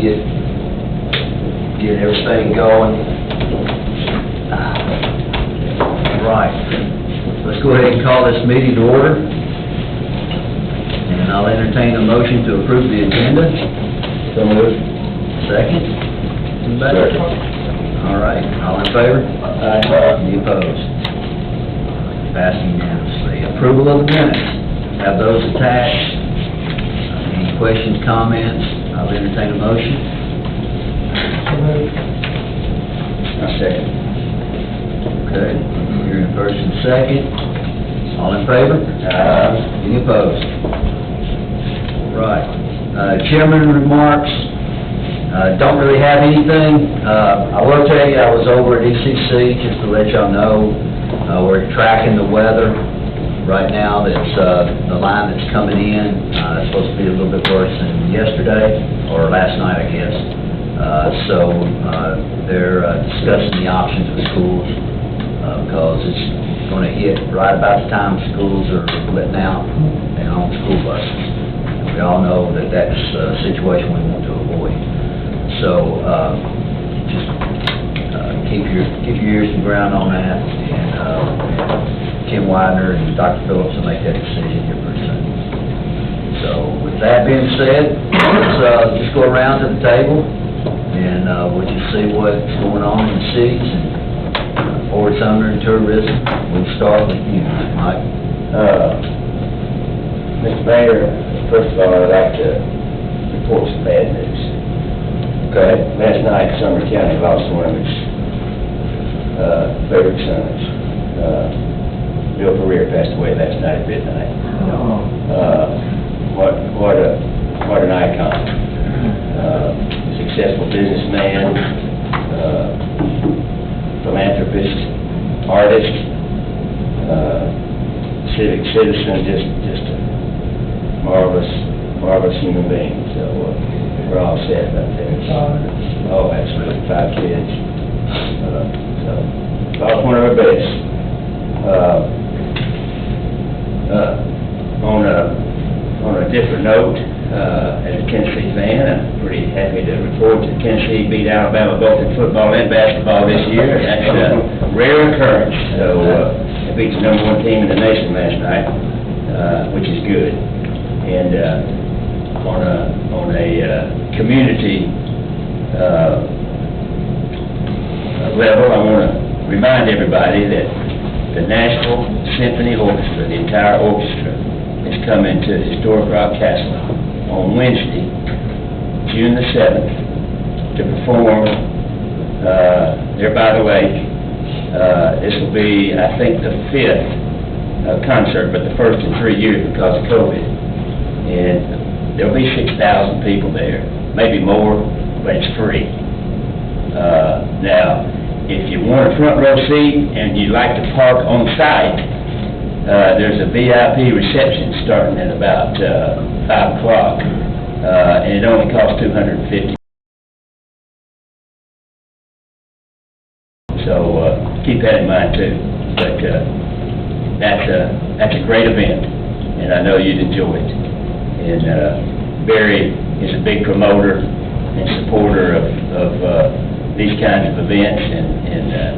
get everything going. Right. Let's go ahead and call this meeting to order. And I'll entertain a motion to approve the agenda. So moved. Second? Anybody? All right. All in favor? Aye. Any opposed? Passing unanimously. Approval of the minutes. Have those attached. Any questions, comments? I'll entertain a motion. So moved. Second. Okay. Hearing a first and second. All in favor? Any opposed? Right. Chairman remarks. Don't really have anything. I will tell you, I was over at ECC, just to let y'all know, we're tracking the weather. Right now, that's the line that's coming in. It's supposed to be a little bit worse than yesterday, or last night, I guess. So they're discussing the options with schools, because it's going to hit right about the time schools are letting out and on school buses. And we all know that that's a situation we want to avoid. So just keep your ears to the ground on that, and Kim Widener and Dr. Phillips will make that decision here pretty soon. So with that being said, let's just go around to the table, and we'll just see what's going on in the cities and Fort Sumner and tourism. We'll start with you, Mike. Mr. Mayor, first of all, I'd like to report some bad news. Okay. Last night, Sumner County lost one of its favorite sons. Bill Pereira passed away last night at midnight. What an icon. Successful businessman, philanthropist, artist, civic citizen, just a marvelous human being. So we're all sad about that. Oh, absolutely. 5 kids. So lost one of our best. On a different note, as a Tennessee fan, I'm pretty happy to report that Tennessee beat Alabama both in football and basketball this year. That's a rare occurrence. So they beat the #1 team in the nation last night, which is good. And on a community level, I want to remind everybody that the Nashville Symphony Orchestra, the entire orchestra, is coming to Historic Rock Castle on Wednesday, June the 7th, to perform there by the lake. This will be, I think, the 5th concert, but the first in 3 years because of COVID. And there'll be 6,000 people there, maybe more, but it's free. Now, if you want a front row seat and you like to park on site, there's a VIP reception starting at about 5 o'clock, and it only costs $250. So keep that in mind too. But that's a great event, and I know you'd enjoy it. And Barry is a big promoter and supporter of these kinds of events, and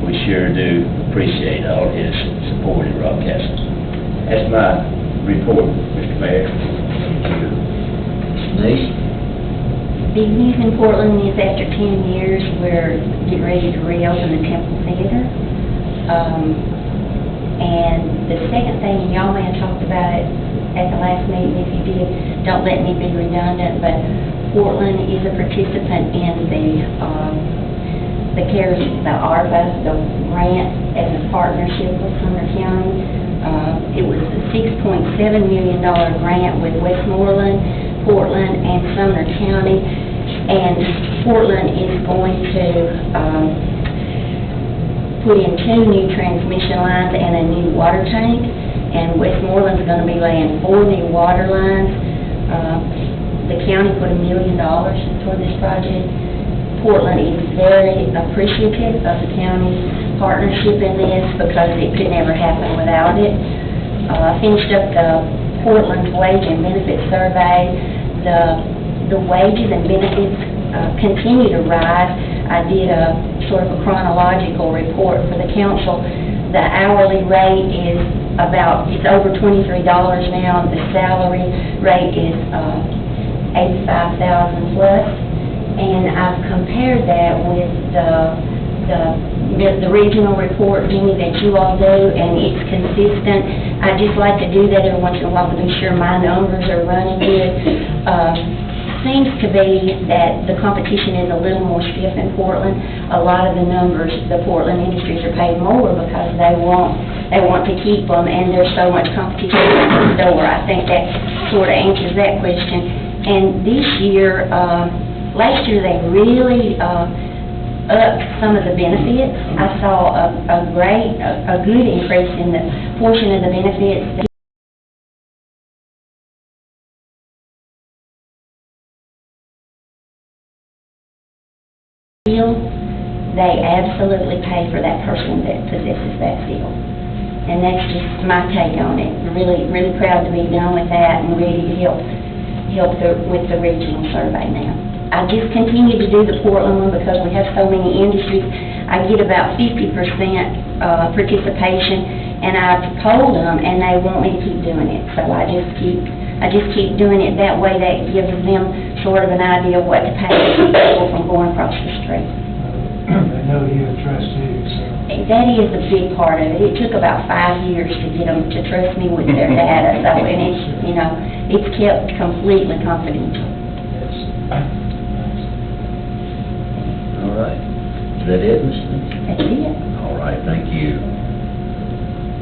we sure do appreciate all his support at Rock Castle. That's my report, Mr. Mayor. Denise? The news in Portland is after 10 years, we're getting ready to reopen the Temple Theater. And the second thing, y'all may have talked about it at the last meeting. If you did, don't let me be redundant, but Portland is a participant in the CARES, the ARPA, the grant as a partnership with Sumner County. It was a $6.7 million grant with Westmoreland, Portland, and Sumner County. And Portland is going to put in 2 new transmission lines and a new water tank. And Westmoreland's going to be laying 4 new water lines. The county put $1 million toward this project. Portland is very appreciative of the county's partnership in this because it could never happen without it. I finished up the Portland Wage and Benefit Survey. The the wages and benefits continue to rise. I did a sort of a chronological report for the council. The hourly rate is it's over $23 now. The salary rate is $85,000 plus, and I've compared that with the regional report, Jimmy, that you all do, and it's consistent. I just like to do that every once in a while to be sure my numbers are running good. Seems to be that the competition is a little more stiff in Portland. A lot of the numbers, the Portland industries are paid more because they want to keep them, and there's so much competition in the store. I think that sort of answers that question. And this year, last year they really upped some of the benefits. I saw a good increase in the portion of the benefits. They absolutely pay for that person that possesses that skill. And that's just my take on it. Really, really proud to be done with that and ready to help with the regional survey now. I just continue to do the Portland one because we have so many industries. I get about 50% participation, and I've told them, and they want me to keep doing it. So I just keep doing it that way. That gives them sort of an idea of what to pay people from going across the street. They know you're a trustee, so. That is a big part of it. It took about 5 years to get them to trust me with their data, so, and it's, it's kept completely confidential. All right. Is that it, Mr. That's it. All right, thank you.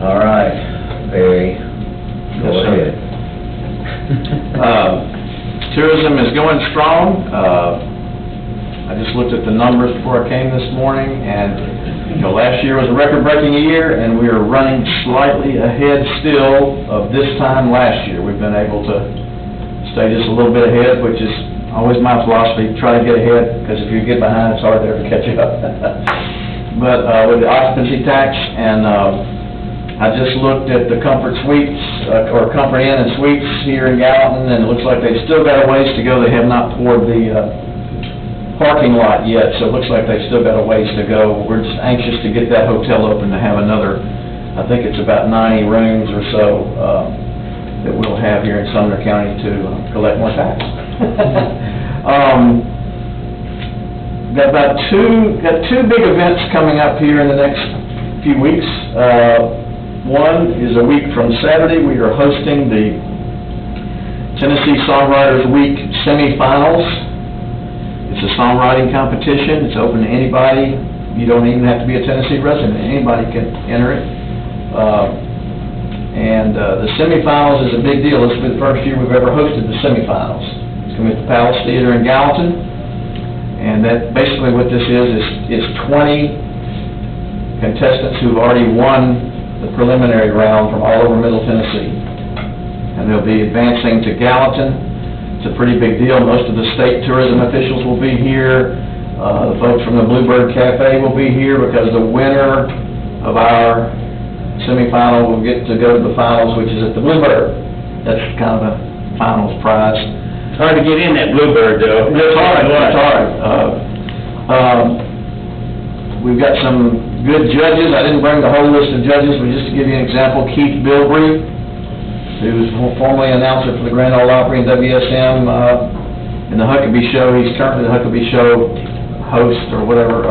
All right, Barry, go ahead. Tourism is going strong. I just looked at the numbers before I came this morning, and last year was a record-breaking year, and we are running slightly ahead still of this time last year. We've been able to stay just a little bit ahead, which is always my philosophy, try to get ahead, because if you get behind, it's hard to ever catch up. But with the occupancy tax, and I just looked at the Comfort Suites, or Comfort Inn and Suites here in Gallatin, and it looks like they've still got a ways to go. They have not poured the parking lot yet, so it looks like they've still got a ways to go. We're just anxious to get that hotel open to have another, I think it's about 90 rooms or so that we'll have here in Sumner County to collect more tax. Got two big events coming up here in the next few weeks. One is a week from Saturday. We are hosting the Tennessee Songwriters Week semifinals. It's a songwriting competition. It's open to anybody. You don't even have to be a Tennessee resident. Anybody can enter it. The semifinals is a big deal. This will be the first year we've ever hosted the semifinals. It's going to be at the Palace Theater in Gallatin. And that basically what this is 20 contestants who've already won the preliminary round from all over Middle Tennessee. And they'll be advancing to Gallatin. It's a pretty big deal. Most of the state tourism officials will be here. The folks from the Bluebird Cafe will be here because the winner of our semifinal will get to go to the finals, which is at the Bluebird. That's kind of a finals prize. It's hard to get in that Bluebird, though. It's hard, it's hard. We've got some good judges. I didn't bring the whole list of judges, but just to give you an example, Keith Bilbrey, who's formerly announcer for the Grand Ole Opry and WSM in the Huckabee Show. He's currently the Huckabee Show host or whatever,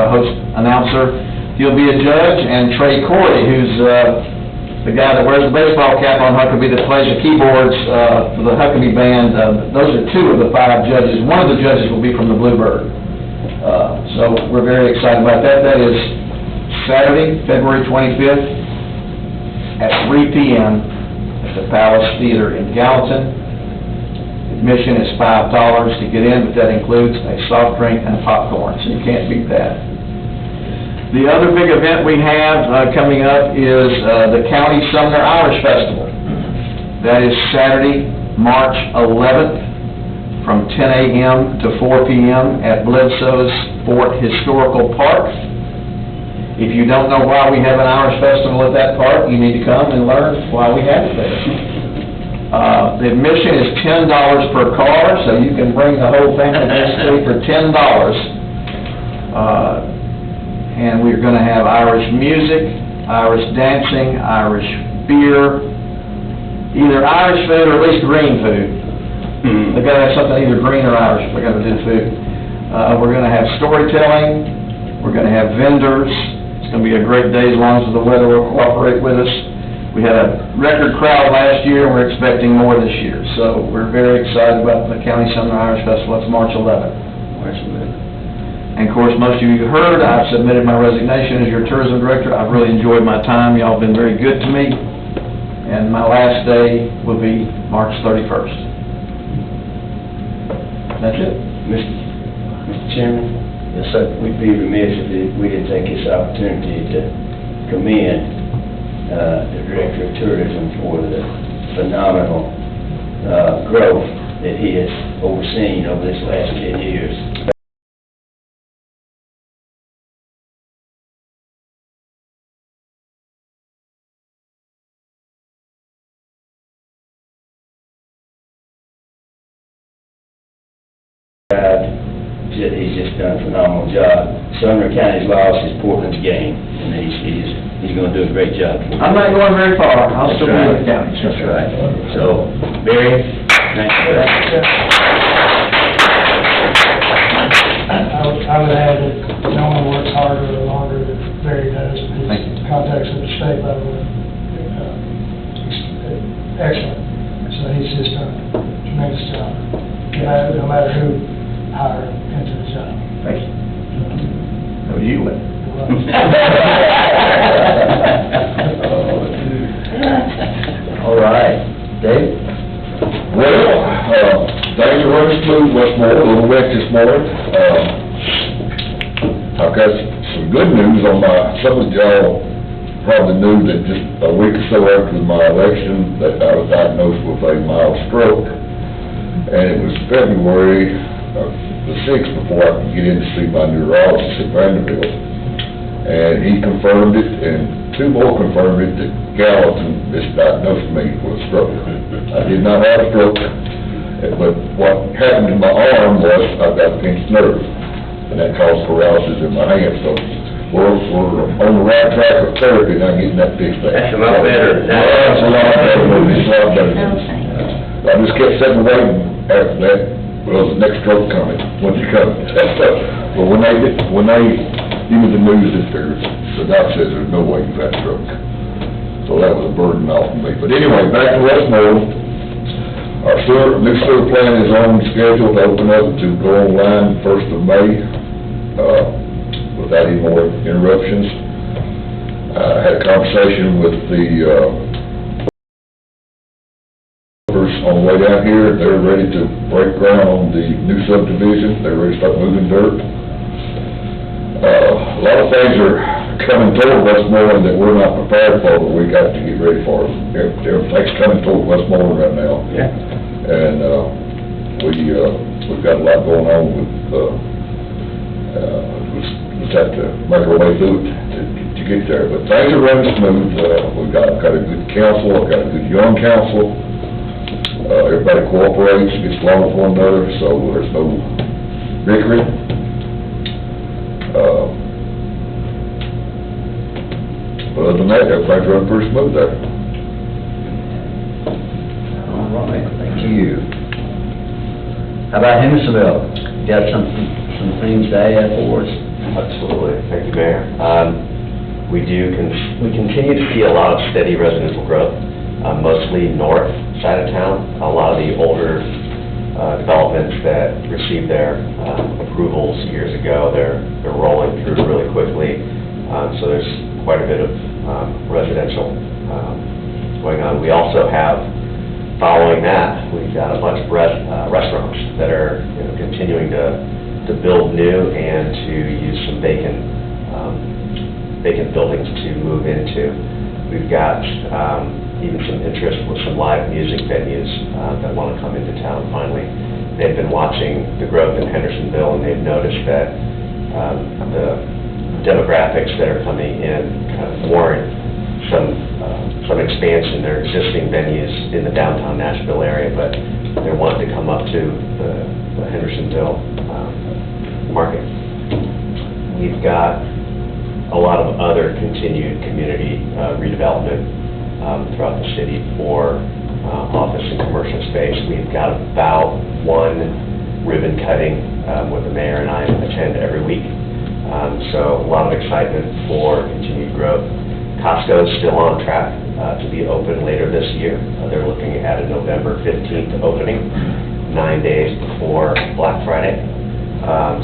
announcer. He'll be a judge, and Trey Corey, who's the guy that wears the baseball cap on Huckabee that plays the keyboards for the Huckabee band. Those are two of the 5 judges. One of the judges will be from the Bluebird. So we're very excited about that. That is Saturday, February 25th at 3 p.m. at the Palace Theater in Gallatin. Admission is $5 to get in, but that includes a soft drink and popcorn, so you can't beat that. The other big event we have coming up is the County Sumner Irish Festival. That is Saturday, March 11th from 10 a.m. to 4 p.m. at Bledsoe's Fort Historical Park. If you don't know why we have an Irish Festival at that park, you need to come and learn why we have it there. The admission is $10 per car, so you can bring the whole family basically for $10. And we're gonna have Irish music, Irish dancing, Irish beer, either Irish food or at least green food. They've gotta have something either green or Irish if we're gonna do food. We're gonna have storytelling, we're gonna have vendors. It's gonna be a great day as long as the weather will cooperate with us. We had a record crowd last year, and we're expecting more this year. So we're very excited about the County Sumner Irish Festival. It's March 11th. And of course, most of you heard, I've submitted my resignation as your tourism director. I've really enjoyed my time. Y'all have been very good to me. And my last day will be March 31st. That's it. Mr. Chairman? Yes, sir. We'd be remiss if we didn't take this opportunity to commend the Director of Tourism for the phenomenal growth that he has overseen over this last 10 years. He's just done a phenomenal job. Sumner County's lost is Portland's gain, and he's going to do a great job. I'm not going very far. I'll still be in the county. That's right. So, Barry, thank you for that. I would add that no one works harder or longer than Barry does. Thank you. His contacts at the state level are excellent. So he's just done a tremendous job. No matter who hired into the job. Thank you. No, you would. All right. Dave? Well, things are running smooth, Westmore, a little wet this morning. I've got some good news on some of y'all probably knew that just a week or so after my election, that I was diagnosed with a mild stroke. And it was February the 6th before I could get in to see my neurologist at Vanderbilt. And he confirmed it, and two more confirmed it, that Gallatin misdiagnosed me with a stroke. I did not have a stroke, but what happened to my arm was I got a pinched nerve, and that caused paralysis in my hand. So we're on the right track of therapy, now getting that fixed. That's a lot better. That's a lot better. It's a lot better. I just kept sitting waiting after that. Well, the next stroke coming, when's it coming? But when they give me the news that the doc says there's no way you've had a stroke. So that was a burden off of me. But anyway, back to Westmore. Our new sewer plant is on schedule to open up to go online 1st of May, without any more interruptions. I had a conversation with the on the way down here. They're ready to break ground on the new subdivision. They're ready to start moving dirt. A lot of things are coming toward Westmoreland that we're not prepared for, but we got to get ready for it. Everything's coming toward Westmoreland right now. Yeah. And we've got a lot going on with, just have to make our way through it to get there. But things are running smooth. We've got a good council, I've got a good young council. Everybody cooperates, gets along with one another, so there's no bickering. But other than that, everything's running pretty smooth there. All right, thank you. How about Hendersonville? Got some things to add for us? Absolutely. Thank you, Mayor. We continue to see a lot of steady residential growth, mostly north side of town. A lot of the older developments that received their approvals years ago, they're rolling through really quickly. So there's quite a bit of residential going on. We also have, following that, we've got a bunch of restaurants that are continuing to build new and to use some vacant buildings to move into. We've got even some interest with some live music venues that want to come into town finally. They've been watching the growth in Hendersonville, and they've noticed that the demographics that are coming in kind of warrant some expansion. There are existing venues in the downtown Nashville area, but they're wanting to come up to the Hendersonville market. We've got a lot of other continued community redevelopment throughout the city for office and commercial space. We've got about one ribbon cutting where the mayor and I attend every week. So a lot of excitement for continued growth. Costco is still on track to be open later this year. They're looking at a November 15th opening, 9 days before Black Friday.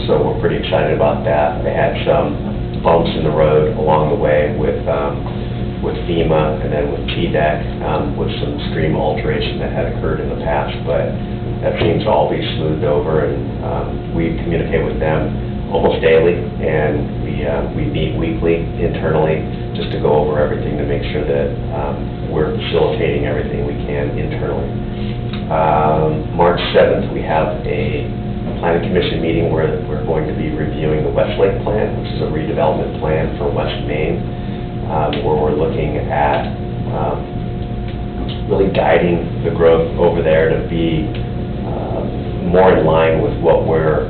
So we're pretty excited about that. They had some bumps in the road along the way with FEMA and then with TDEC, with some stream alteration that had occurred in the past, but that seems to all be smoothed over, and we communicate with them almost daily, and we meet weekly internally just to go over everything to make sure that we're facilitating everything we can internally. March 7th, we have a planning commission meeting where we're going to be reviewing the Westlake plan, which is a redevelopment plan for West Main, where we're looking at really guiding the growth over there to be more in line with what we're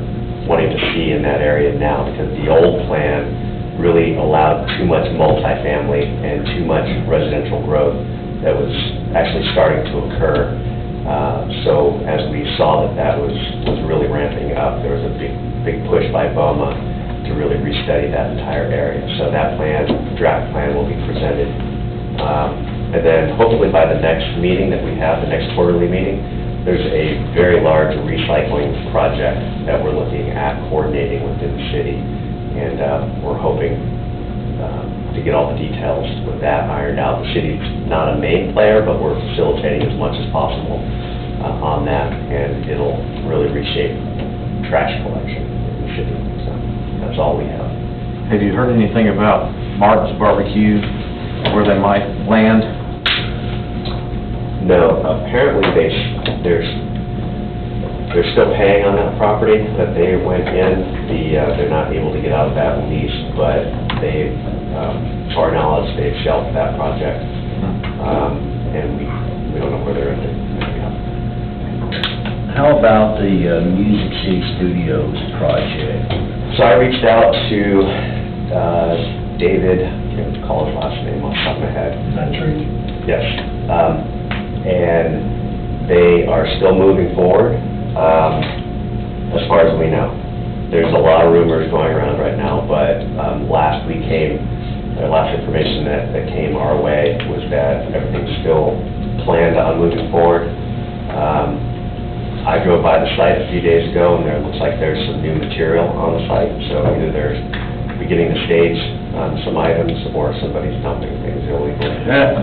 wanting to see in that area now, because the old plan really allowed too much multifamily and too much residential growth that was actually starting to occur. So as we saw that was really ramping up, there was a big push by BOMA to really restudy that entire area. So that draft plan will be presented. And then hopefully by the next meeting that we have, the next quarterly meeting, there's a very large recycling project that we're looking at coordinating within the city. And we're hoping to get all the details with that ironed out. The city's not a main player, but we're facilitating as much as possible on that, and it'll really reshape trash collection in the city. So that's all we have. Have you heard anything about Martin's Barbecue, where they might land? No, apparently they're still paying on that property that they went in. They're not able to get out of that lease, but they, to our knowledge, they've shelved that project. And we don't know where they're ending up. How about the Music City Studios project? So I reached out to David, I can't recall his last name off the top of my head. Yes. And they are still moving forward, as far as we know. There's a lot of rumors going around right now, but last information that came our way was that everything's still planned on moving forward. I drove by the site a few days ago, and there looks like there's some new material on the site, so either they're beginning to stage some items, or somebody's dumping things illegally. That's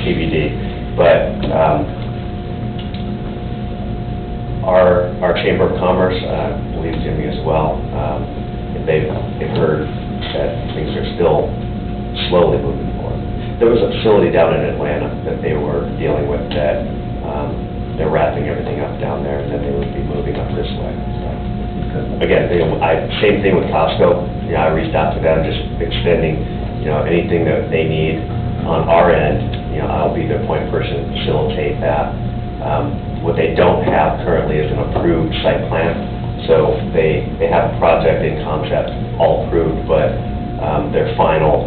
TBD. But our Chamber of Commerce, I believe Jimmy as well, they've heard that things are still slowly moving forward. There was a facility down in Atlanta that they were dealing with that they're wrapping everything up down there, and then they would be moving up this way. So, again, same thing with Costco. I reached out to them, just extending, anything that they need on our end. I'll be their point person to facilitate that. What they don't have currently is an approved site plan. So they have a project in concept, all approved, but their final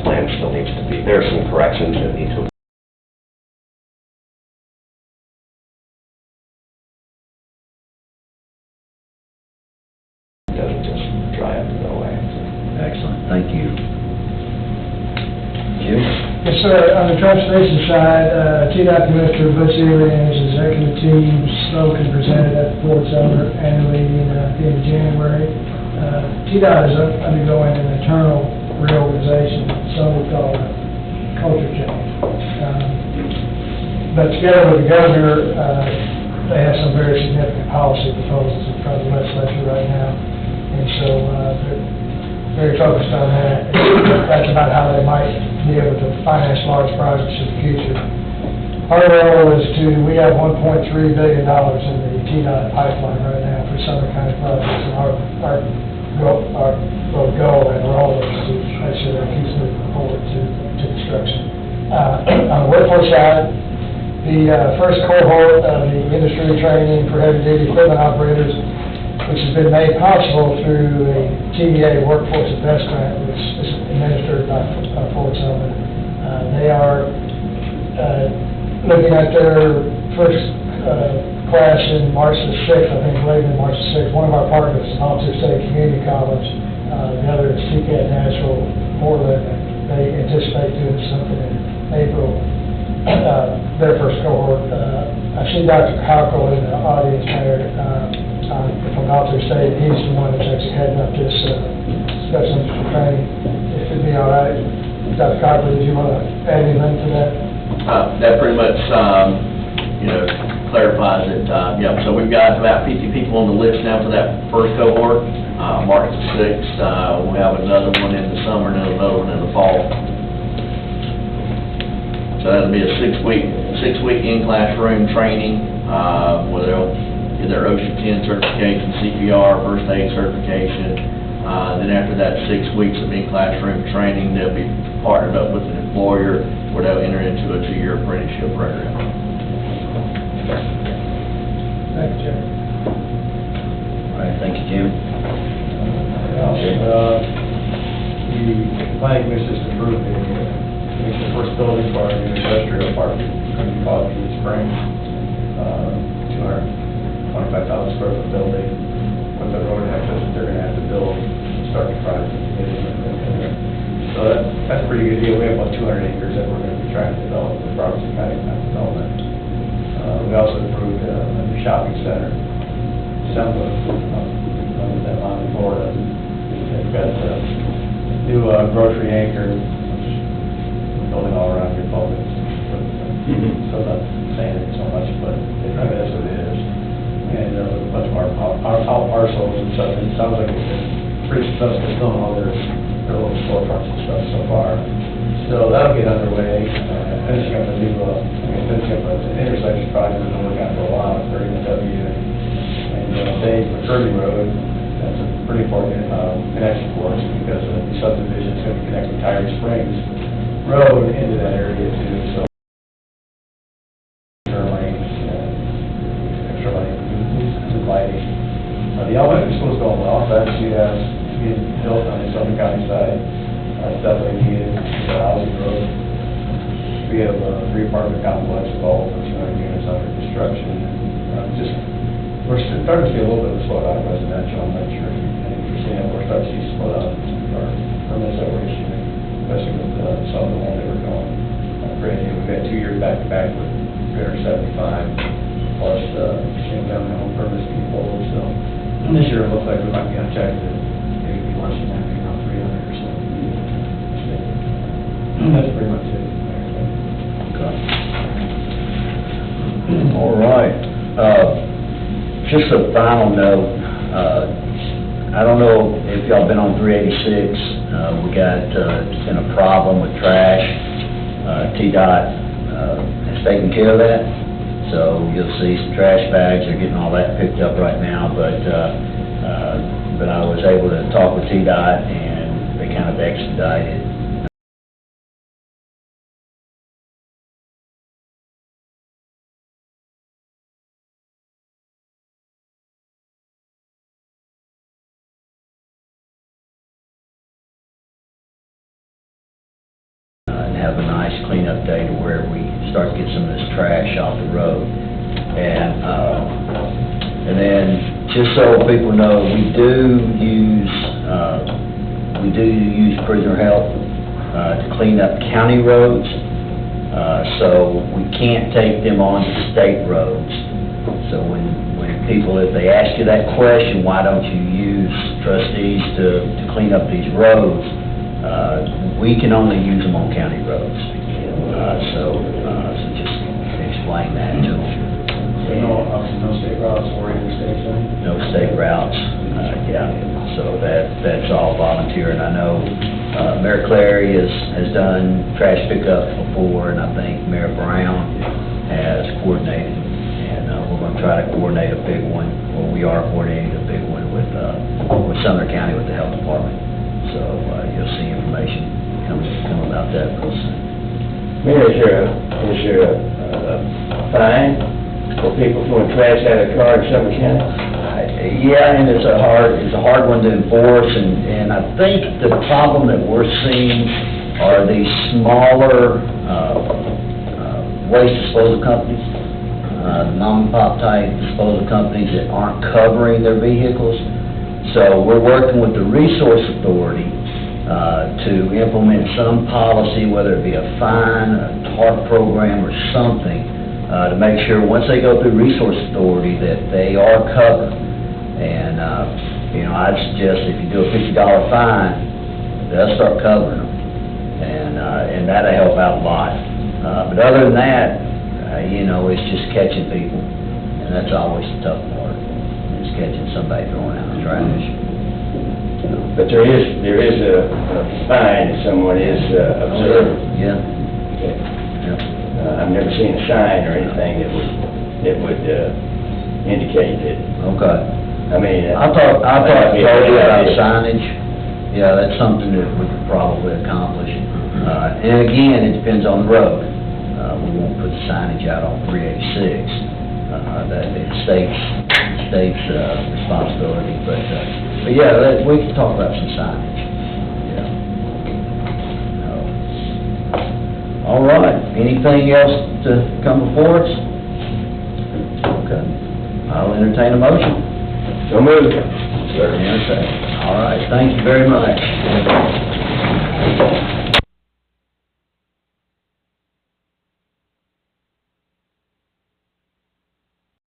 plan still needs to be. There are some corrections that need to. It doesn't just dry up and go away. Excellent, thank you. Jim? Yes, sir. On the transportation side, TDOT Commissioner Butch Ely and his executive team spoke and presented at the Ford Sumner annual meeting at the end of January. TDOT is undergoing an internal reorganization, some would call it culture change. But together with the governor, they have some very significant policy proposals in front of the legislature right now. And so they're very focused on that. That's about how they might be able to finance large projects in the future. Our goal is we have $1.3 billion in the TDOT pipeline right now for Sumner County projects, and our goal and role is to make sure that keeps moving forward to to construction. On the workforce side, the first cohort of the industry training for heavy-duty equipment operators, which has been made possible through a TVA workforce investment, which is administered by Fort Sumner. They are looking at their first class in March the 6th, I think, late in March the 6th. One of our partners is Volunteer State Community College. The other is TCAT Nashville, Portland. They anticipate doing something in April. Their first cohort. I see Dr. Cockrell in the audience there from Volunteer State. He's the one that's actually heading up this special interest training. If it'd be all right, Dr. Cockrell, did you want to add anything to that? That pretty much, clarifies it. Yeah, so we've got about 50 people on the list now for that first cohort, March the 6th. We'll have another one in the summer and another one in the fall. So that'll be a six-week in-classroom training, where they'll get their OSHA 10 certification, CPR, first aid certification. Then after that 6 weeks of in-classroom training, they'll be partnered up with an employer where they'll enter into a 2-year apprenticeship program. Thank you, Chairman. All right, thank you, Jimmy. The planning commission just approved the first building for our new industrial park, going to be called Peach Springs, 225,000 square foot building, with the road access that they're going to have to build, start the project. So that's a pretty good deal. We have about 200 acres that we're going to be trying to develop with Robertson County Development. We also approved a new shopping center, Semba, that line in Florida. They've got a new grocery anchor, which is building all around your public. So not saying it so much, but that's what it is. And a bunch of our parcels and stuff. And it sounds like it's been pretty successful filming all their little storefronts and stuff so far. So that'll get underway. Finishing up an intersection project we've been working on for a while, 30W and Dave McCurdy Road. That's a pretty important connection for us because the subdivision is going to be connecting Tire Springs Road into that area too. So extra lanes, new lighting. The elementary school's going well. That's being built on the Sumner County side. It's definitely needed. It's a housing road. We have a 3-apartment complex with all over 200 units under construction. We're starting to see a little bit of a slowdown in residential. I'm not sure if you're seeing it. We're starting to see a slowdown in our permits that we're issuing, especially with some of the ones that we're going. Granted, we've had 2 years back-to-back with 375, plus same down the home permits being pulled. So this year it looks like we might be on track to maybe be less than that, maybe around 300 or so. That's pretty much it. Okay. All right. Just a final note, I don't know if y'all been on 386, we got, it's been a problem with trash. TDOT has taken care of that, so you'll see some trash bags, they're getting all that picked up right now, but I was able to talk with TDOT and they kind of expedited and have a nice cleanup day to where we start to get some of this trash off the road. And then, just so people know, we do use prisoner help to clean up county roads. So we can't take them on to state roads. So when people, if they ask you that question, why don't you use trustees to clean up these roads? We can only use them on county roads. So just explain that to them. So no state routes or interstates, right? No state routes, yeah. So that's all volunteer, and I know Mayor Clary has done trash pickup before, and I think Mayor Brown has coordinated, and we're going to try to coordinate a big one, or we are coordinating a big one with Sumner County with the health department. So you'll see information come about that process. Mayor, is there a fine for people throwing trash out of the car in Sumner County? Yeah, and it's a hard one to enforce, and I think the problem that we're seeing are these smaller, waste disposal companies, the mom and pop type disposal companies that aren't covering their vehicles. So we're working with the Resource Authority, to implement some policy, whether it be a fine, a TARP program, or something, to make sure, once they go through Resource Authority, that they are covered. And, you know, I'd suggest if you do a $50 fine, they'll start covering them. And that'll help out a lot. But other than that, you know, it's just catching people. And that's always the tough part, is catching somebody throwing out trash. But there is a fine if someone is observed. Yeah. Okay. Yeah. I've never seen a sign or anything that would indicate that. Okay. I mean. I thought that'd be a totally good about idea. signage. Yeah, that's something that we could probably accomplish. And again, it depends on the road. We won't put the signage out on 386. That is state's responsibility, but yeah, we can talk about some signage. Yeah. All right, anything else to come before us? Okay, I'll entertain a motion. So moved. All right, thank you very much.